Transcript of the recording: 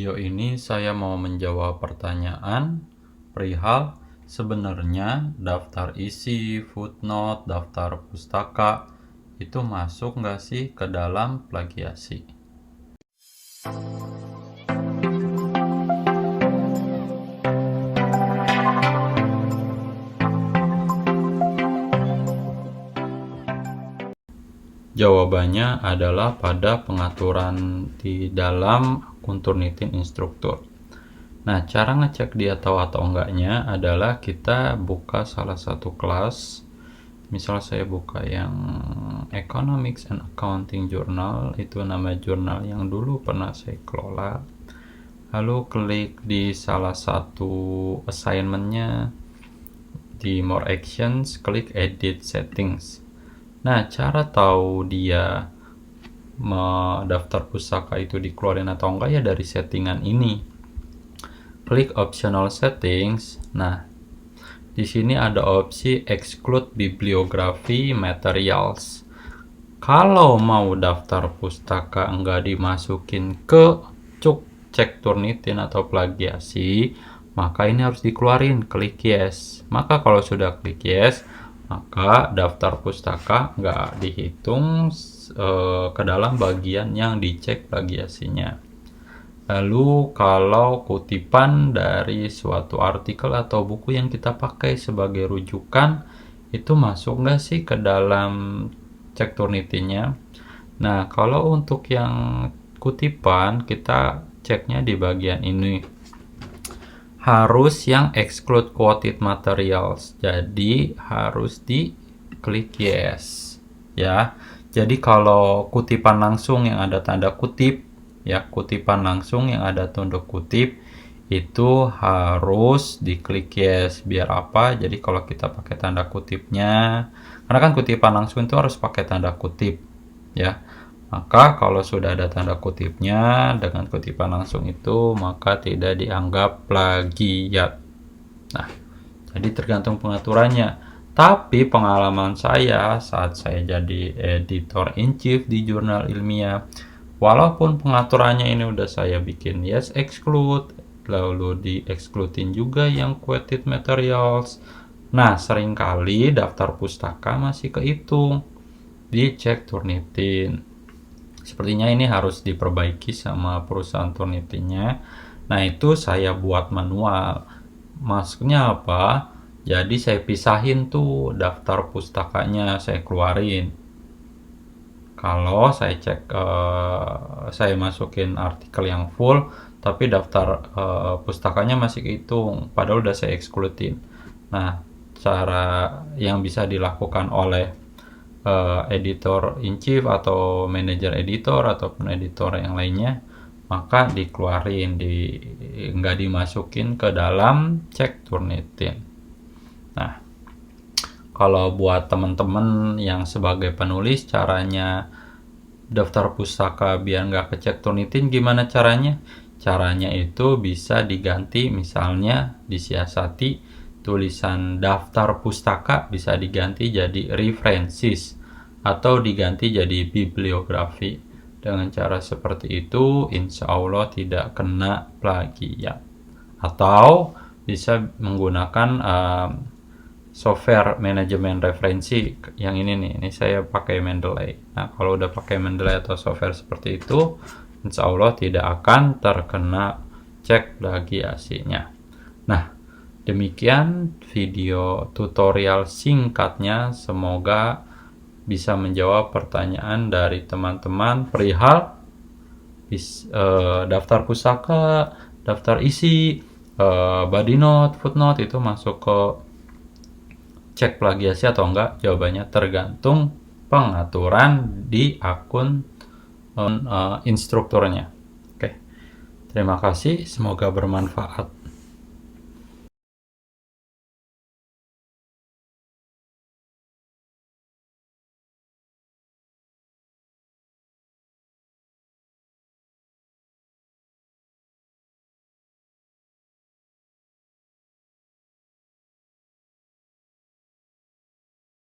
video ini saya mau menjawab pertanyaan perihal sebenarnya daftar isi, footnote, daftar pustaka itu masuk nggak sih ke dalam plagiasi? Jawabannya adalah pada pengaturan di dalam akun Turnitin instruktur. Nah, cara ngecek dia tahu atau enggaknya adalah kita buka salah satu kelas. Misal saya buka yang Economics and Accounting Journal, itu nama jurnal yang dulu pernah saya kelola. Lalu klik di salah satu assignmentnya, di More Actions, klik Edit Settings. Nah, cara tahu dia daftar pustaka itu dikeluarin atau enggak ya dari settingan ini. Klik optional settings. Nah, di sini ada opsi exclude bibliography materials. Kalau mau daftar pustaka enggak dimasukin ke cek Turnitin atau plagiasi, maka ini harus dikeluarin. Klik yes. Maka kalau sudah klik yes, maka daftar pustaka nggak dihitung ke dalam bagian yang dicek plagiasinya. Lalu kalau kutipan dari suatu artikel atau buku yang kita pakai sebagai rujukan, itu masuk nggak sih ke dalam cek Turnitinnya? Nah, kalau untuk yang kutipan, kita ceknya di bagian ini. Harus yang exclude quoted materials, jadi harus di klik yes ya. Jadi kalau kutipan langsung yang ada tanda kutip ya, kutipan langsung yang ada tanda kutip itu harus diklik yes. Biar apa? Jadi kalau kita pakai tanda kutipnya, karena kan kutipan langsung itu harus pakai tanda kutip ya, maka kalau sudah ada tanda kutipnya dengan kutipan langsung itu, maka tidak dianggap plagiat. Nah, jadi tergantung pengaturannya. Tapi pengalaman saya saat saya jadi editor in chief di jurnal ilmiah, walaupun pengaturannya ini udah saya bikin yes exclude, lalu di excludein juga yang quoted materials. Nah, seringkali daftar pustaka masih kehitung di cek Turnitin. Sepertinya ini harus diperbaiki sama perusahaan Turnitinnya. Nah, itu saya buat manual. Maksudnya apa? Jadi saya pisahin tuh daftar pustakanya, saya keluarin. Kalau saya cek, saya masukin artikel yang full, tapi daftar pustakanya masih kehitung, padahal udah saya excludein. Nah, cara yang bisa dilakukan oleh editor in chief atau manajer editor ataupun editor yang lainnya, maka dikeluarin, nggak dimasukin ke dalam cek Turnitin. Nah, kalau buat teman-teman yang sebagai penulis, caranya daftar pustaka biar nggak kecek Turnitin gimana caranya? Caranya itu bisa diganti, misalnya disiasati tulisan daftar pustaka bisa diganti jadi references atau diganti jadi bibliografi. Dengan cara seperti itu, insya Allah tidak kena plagiat. Atau bisa menggunakan software manajemen referensi yang ini nih. Ini saya pakai Mendeley. Nah, kalau udah pakai Mendeley atau software seperti itu, insya Allah tidak akan terkena cek plagiasinya. Nah, demikian video tutorial singkatnya. Semoga bisa menjawab pertanyaan dari teman-teman perihal daftar pustaka, daftar isi, body note, footnote itu masuk ke cek plagiasi atau enggak. Jawabannya tergantung pengaturan di akun instrukturnya. Oke. Terima kasih, semoga bermanfaat.